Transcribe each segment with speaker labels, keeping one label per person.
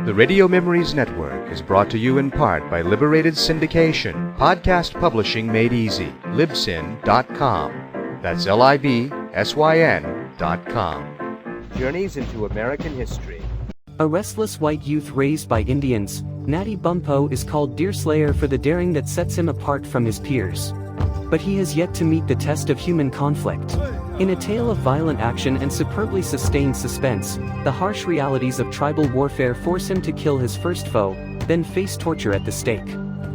Speaker 1: The Radio Memories Network is brought to you in part by Liberated Syndication, podcast publishing made easy, libsyn.com. That's libsyn.com. Journeys into American history.
Speaker 2: A restless white youth raised by Indians, Natty Bumppo is called Deerslayer for the daring that sets him apart from his peers. But he has yet to meet the test of human conflict. In a tale of violent action and superbly sustained suspense, the harsh realities of tribal warfare force him to kill his first foe, then face torture at the stake.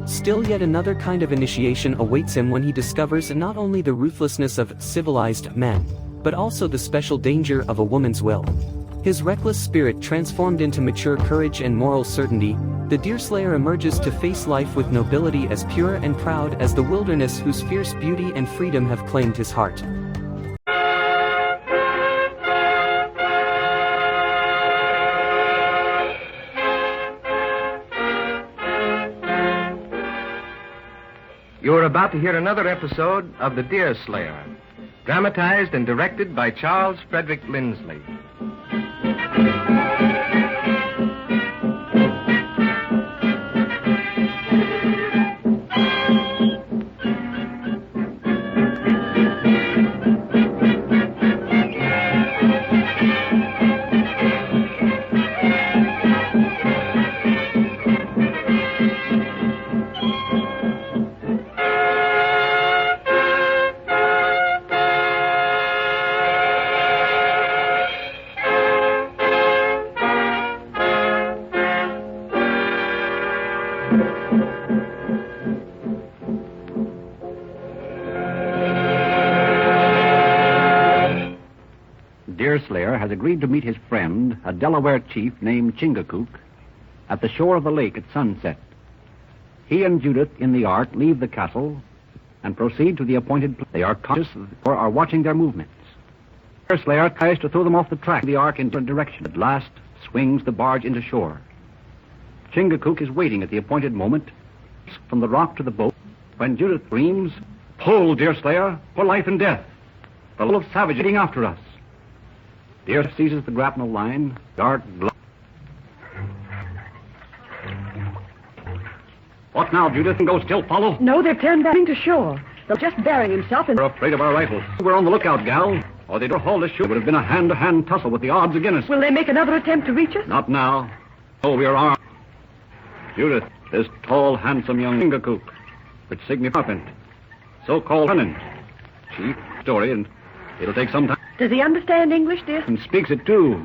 Speaker 2: Still yet another kind of initiation awaits him when he discovers not only the ruthlessness of civilized men, but also the special danger of a woman's will. His reckless spirit transformed into mature courage and moral certainty, the Deerslayer emerges to face life with nobility as pure and proud as the wilderness whose fierce beauty and freedom have claimed his heart.
Speaker 3: You are about to hear another episode of The Deerslayer, dramatized and directed by Charles Frederick Lindsley.
Speaker 4: Deerslayer has agreed to meet his friend, a Delaware chief named Chingachgook, at the shore of the lake at sunset. He and Judith in the ark leave the castle and proceed to the appointed place. They are conscious or are watching their movements. Deerslayer tries to throw them off the track of the ark in different direction. At last, swings the barge into shore. Chingachgook is waiting at the appointed moment from the rock to the boat when Judith screams, "Pull, Deerslayer, for life and death. The little savage is after us." Deer seizes the grapnel line, dark blood. What now, Judith? Go still follow?
Speaker 5: No, they've turned back to shore. They're just burying himself in...
Speaker 4: We're afraid of our rifles. We're on the lookout, gal. Or they'd hold us. It would have been a hand-to-hand tussle with the odds against us.
Speaker 5: Will they make another attempt to reach us?
Speaker 4: Not now. Oh, we are armed. Judith, this tall, handsome young Chingachgook, which signifies so-called tenant. Chief story, and it'll take some time.
Speaker 5: Does he understand English, dear?
Speaker 4: And speaks it, too.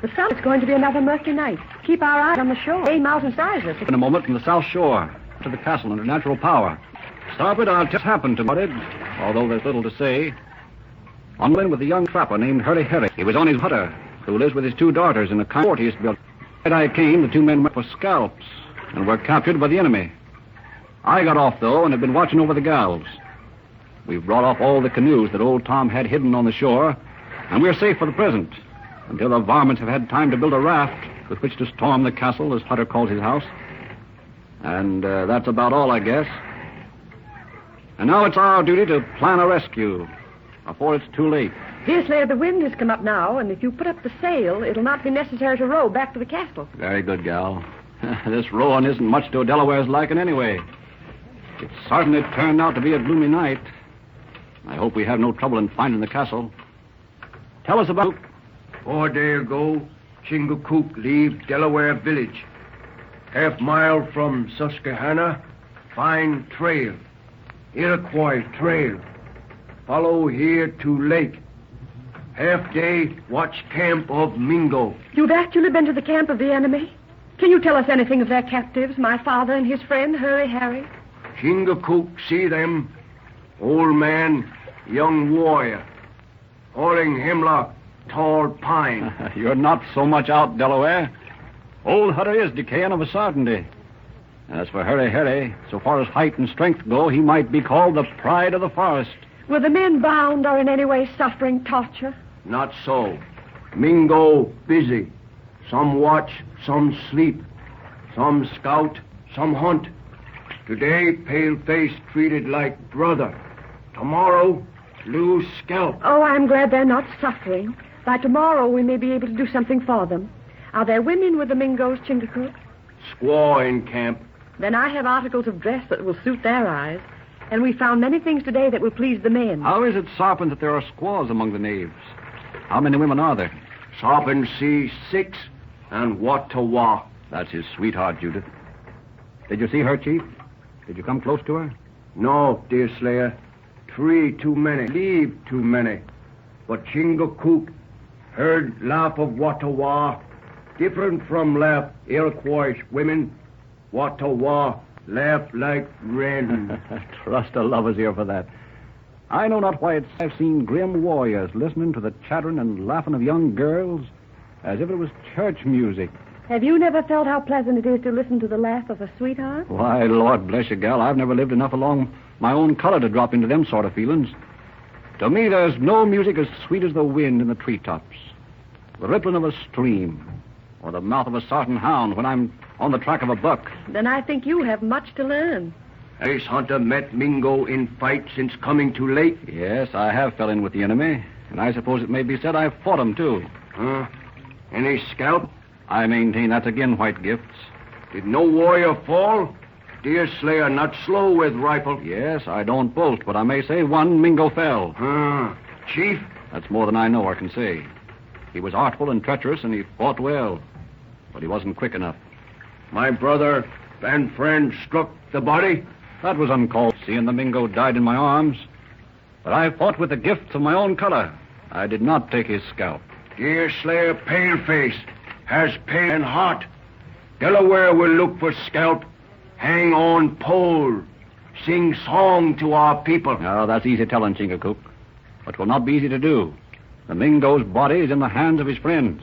Speaker 5: The sun is going to be another murky night. Keep our eyes on the shore. Hey, mountain size us.
Speaker 4: In a moment from the south shore to the castle under natural power. Starboard, I'll just happen to it, although there's little to say. On land with a young trapper named Hurry Harry. He was on his hutter, who lives with his two daughters in a fort he used to build. When I came, the two men went for scalps and were captured by the enemy. I got off, though, and have been watching over the gals. We've brought off all the canoes that old Tom had hidden on the shore, and we're safe for the present, until the varmints have had time to build a raft with which to storm the castle, as Hutter calls his house. And that's about all, I guess. And now it's our duty to plan a rescue, before it's too late.
Speaker 5: Deerslayer, the wind has come up now, and if you put up the sail, it'll not be necessary to row back to the castle.
Speaker 4: Very good, gal. This rowing isn't much to a Delaware's liking anyway. It certainly turned out to be a gloomy night. I hope we have no trouble in finding the castle. Tell us about...
Speaker 6: 4 days ago, Chingachgook leave Delaware village. Half-mile from Susquehanna, find trail. Iroquois trail. Follow here to lake. Half-day, watch camp of Mingo.
Speaker 5: You've actually been to the camp of the enemy? Can you tell us anything of their captives, my father and his friend, Hurry Harry?
Speaker 6: Chingachgook see them. Old man, young warrior. Holding hemlock, tall pine.
Speaker 4: You're not so much out, Delaware. Old Hutter is decaying of a certainty. As for Hurry Harry, so far as height and strength go, he might be called the pride of the forest.
Speaker 5: Were the men bound or in any way suffering torture?
Speaker 6: Not so. Mingo busy. Some watch, some sleep. Some scout, some hunt. Today, pale-face treated like brother. Tomorrow, lose scalp.
Speaker 5: Oh, I'm glad they're not suffering. By tomorrow, we may be able to do something for them. Are there women with the Mingos, Chingachgook?
Speaker 6: Squaw in camp.
Speaker 5: Then I have articles of dress that will suit their eyes. And we found many things today that will please the men.
Speaker 4: How is it, Sarpent, that there are squaws among the knaves? How many women are there?
Speaker 6: Sarpent see 6 and Watawa.
Speaker 4: That's his sweetheart, Judith. Did you see her, Chief? Did you come close to her?
Speaker 6: No, Deerslayer. 3 too many. Leave too many. But Chingachgook heard laugh of Watawa. Different from laugh Iroquois women. Watawa laugh like rain.
Speaker 4: Trust a lover's ear for that. I know not why I've seen grim warriors listening to the chattering and laughing of young girls as if it was church music.
Speaker 5: Have you never felt how pleasant it is to listen to the laugh of a sweetheart?
Speaker 4: Why, Lord bless you, gal, I've never lived enough along my own color to drop into them sort of feelings. To me, there's no music as sweet as the wind in the treetops, the rippling of a stream, or the mouth of a sartain hound when I'm on the track of a buck.
Speaker 5: Then I think you have much to learn.
Speaker 6: Ace Hunter met Mingo in fight since coming too late.
Speaker 4: Yes, I have fell in with the enemy, and I suppose it may be said I've fought him, too.
Speaker 6: Any scalp?
Speaker 4: I maintain that's again white gifts.
Speaker 6: Did no warrior fall? Deerslayer not slow with rifle.
Speaker 4: Yes, I don't boast, but I may say one Mingo fell.
Speaker 6: Chief?
Speaker 4: That's more than I know or can say. He was artful and treacherous, and he fought well, but he wasn't quick enough.
Speaker 6: My brother and friend struck the body?
Speaker 4: That was uncalled, seeing the Mingo died in my arms. But I fought with the gifts of my own color. I did not take his scalp.
Speaker 6: Deerslayer pale-face, has pale and hot. Delaware will look for scalp, hang on pole, sing song to our people.
Speaker 4: Oh, that's easy telling, Chingachgook. But will not be easy to do. The Mingo's body is in the hands of his friends,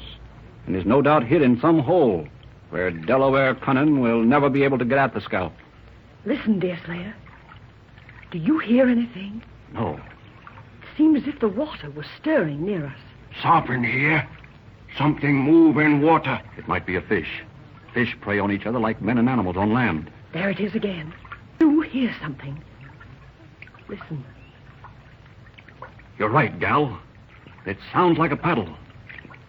Speaker 4: and is no doubt hid in some hole where Delaware cunning will never be able to get at the scalp.
Speaker 5: Listen, Deerslayer. Do you hear anything?
Speaker 4: No.
Speaker 5: It seems as if the water was stirring near us.
Speaker 6: Sarpent here. Something move in water.
Speaker 4: It might be a fish. Fish prey on each other like men and animals on land.
Speaker 5: There it is again. You hear something. Listen.
Speaker 4: You're right, gal. It sounds like a paddle.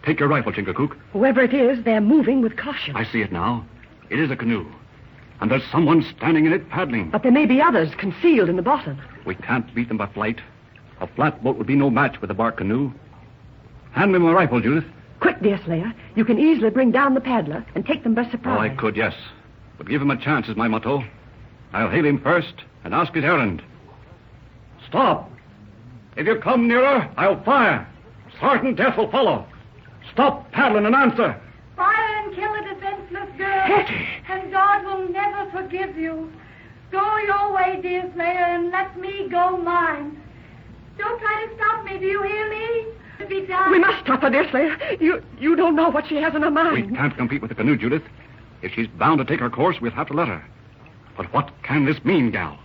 Speaker 4: Take your rifle, Chingachgook.
Speaker 5: Whoever it is, they're moving with caution.
Speaker 4: I see it now. It is a canoe. And there's someone standing in it paddling.
Speaker 5: But there may be others concealed in the bottom.
Speaker 4: We can't beat them by flight. A flatboat would be no match with a bark canoe. Hand me my rifle, Judith.
Speaker 5: Quick, Deerslayer. You can easily bring down the paddler and take them by surprise.
Speaker 4: Oh, I could, yes. But give him a chance is my motto. I'll hail him first and ask his errand. Stop! If you come nearer, I'll fire. Certain death will follow. Stop paddling and answer.
Speaker 7: Fire and kill a defenseless girl.
Speaker 5: Hetty!
Speaker 7: And God will never forgive you. Go your way, Deerslayer, and let me go mine. Don't try to stop me, do you hear me? Be done.
Speaker 5: We must stop her, Deerslayer. You don't know what she has in her mind.
Speaker 4: We can't compete with the canoe, Judith. If she's bound to take her course, we'll have to let her. But what can this mean, gal?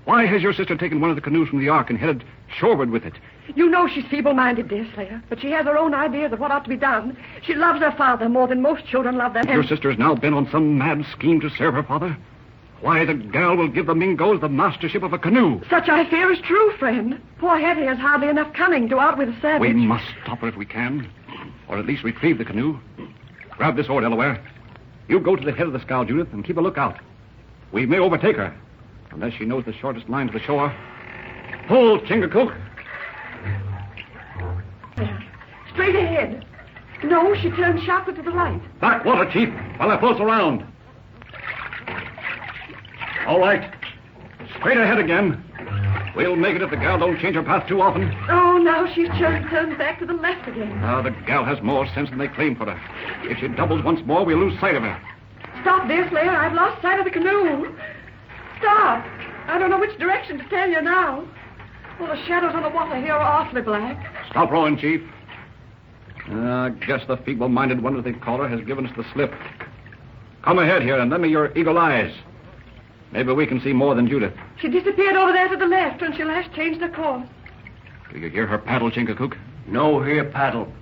Speaker 4: Why has your sister taken one of the canoes from the Ark and headed shoreward with it?
Speaker 5: You know she's feeble-minded, Deerslayer, but she has her own ideas of what ought to be done. She loves her father more than most children love them.
Speaker 4: Your sister has now been on some mad scheme to serve her father? Why, the gal will give the Mingos the mastership of a canoe.
Speaker 5: Such I fear is true, friend. Poor Hetty has hardly enough cunning to outwit a savage.
Speaker 4: We must stop her if we can, or at least retrieve the canoe. Grab this oar, Delaware. You go to the head of the scow, Judith, and keep a lookout. We may overtake her, unless she knows the shortest line to the shore. Pull, Chingachgook.
Speaker 5: Straight ahead. No, she turned sharply to the right.
Speaker 4: Back water, Chief, while I pulse around. All right. Straight ahead again. We'll make it if the gal don't change her path too often.
Speaker 5: Oh, now she's turned back to the left again.
Speaker 4: Now, the gal has more sense than they claim for her. If she doubles once more, we'll lose sight of her.
Speaker 5: Stop, Deerslayer. I've lost sight of the canoe. Stop. I don't know which direction to tell you now. Well, the shadows on the water here are awfully black.
Speaker 4: Stop rowing, Chief. I guess the feeble-minded one, as they call her, has given us the slip. Come ahead here and lend me your eagle eyes. Maybe we can see more than Judith.
Speaker 5: She disappeared over there to the left when she last changed her course.
Speaker 4: Do you hear her paddle, Chingachgook?
Speaker 6: No here paddle.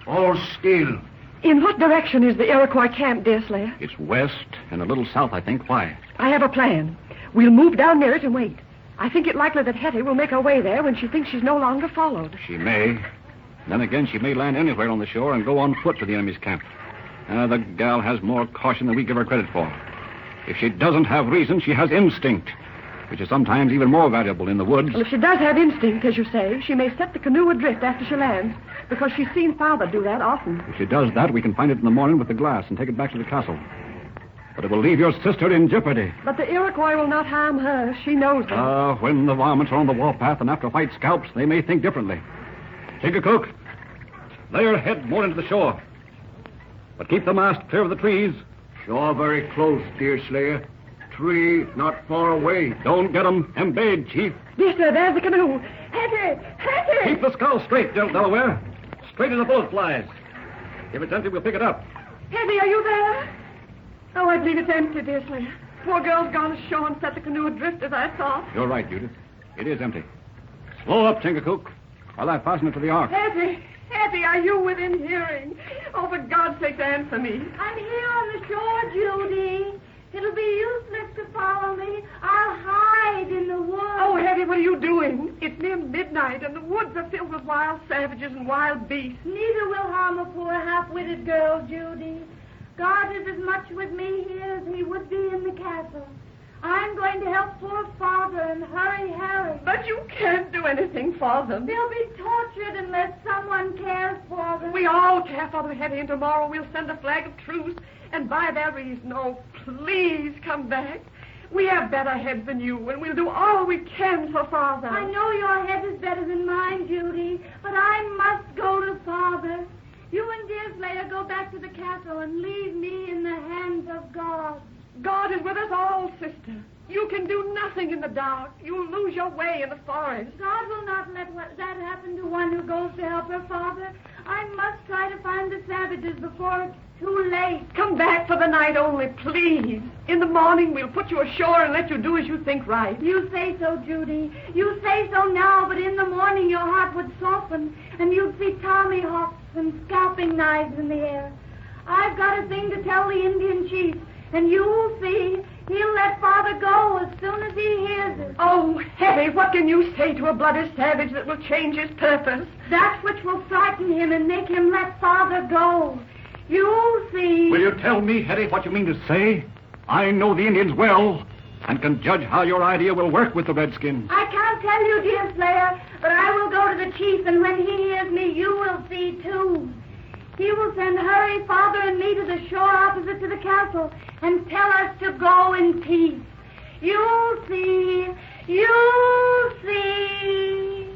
Speaker 6: All still.
Speaker 5: In what direction is the Iroquois camp, Deerslayer?
Speaker 4: It's west and a little south, I think. Why?
Speaker 5: I have a plan. We'll move down near it and wait. I think it likely that Hetty will make her way there when she thinks she's no longer followed.
Speaker 4: She may. Then again, she may land anywhere on the shore and go on foot to the enemy's camp. The gal has more caution than we give her credit for. If she doesn't have reason, she has instinct, which is sometimes even more valuable in the woods.
Speaker 5: Well, if she does have instinct, as you say, she may set the canoe adrift after she lands, because she's seen Father do that often.
Speaker 4: If she does that, we can find it in the morning with the glass and take it back to the castle. But it will leave your sister in jeopardy.
Speaker 5: But the Iroquois will not harm her. She knows that.
Speaker 4: When the varmints are on the warpath and after white scalps, they may think differently. Chingachgook, lay her head more into the shore. But keep the mast clear of the trees.
Speaker 6: Shore very close, Deerslayer. Tree not far away.
Speaker 4: Don't get 'em embayed, Chief.
Speaker 5: Yes, sir, there's the canoe. Hetty! Hetty!
Speaker 4: Keep the scow straight, Delaware. Straight as a bullet flies. If it's empty, we'll pick it up.
Speaker 5: Hetty, are you there? Oh, I believe it's empty, Deerslayer. Poor girl's gone ashore and set the canoe adrift, as I thought.
Speaker 4: You're right, Judith. It is empty. Slow up, Chingachgook, while I fasten it to the ark.
Speaker 5: Hetty! Hetty, are you within hearing? Oh, for God's sake, answer me.
Speaker 7: I'm here on the shore, Judy. It'll be useless to follow me. I'll hide in the woods.
Speaker 5: Oh, Hetty, what are you doing? It's near midnight, and the woods are filled with wild savages and wild beasts.
Speaker 7: Neither will harm a poor half-witted girl, Judy. God is as much with me here as he would be in the castle. I'm going to help poor Father and Hurry Harry.
Speaker 5: But you can't do anything for them.
Speaker 7: They'll be tortured unless someone cares for them.
Speaker 5: We all care for them, Hetty, and tomorrow we'll send a flag of truce and buy their reason. Oh, please come back. We have better heads than you, and we'll do all we can for Father.
Speaker 7: I know your head is better than mine, Judy, but I must go to Father. You and Deerslayer go back to the castle and leave me in the hands of God.
Speaker 5: God is with us all, sister. You can do nothing in the dark. You'll lose your way in the forest.
Speaker 7: God will not let that happen to one who goes to help her Father. I must try to find the savages before it's too late.
Speaker 5: Come back for the night only, please. In the morning, we'll put you ashore and let you do as you think right.
Speaker 7: You say so, Judy. You say so now, but in the morning your heart would soften, and you'd see tommyhawks and scalping knives in the air. I've got a thing to tell the Indian chief, and you'll see he'll let Father go as soon as he hears it.
Speaker 5: Oh, Hetty, what can you say to a bloody savage that will change his purpose?
Speaker 7: That which will frighten him and make him let Father go. You'll see.
Speaker 4: Will you tell me, Hetty, what you mean to say? I know the Indians well and can judge how your idea will work with the Redskins.
Speaker 7: I can't tell you, Deerslayer, but I will go to the chief, and when he hears me, you will see, too. He will send Hurry, Father, and me to the shore opposite to the castle and tell us to go in peace. You'll see. You'll see.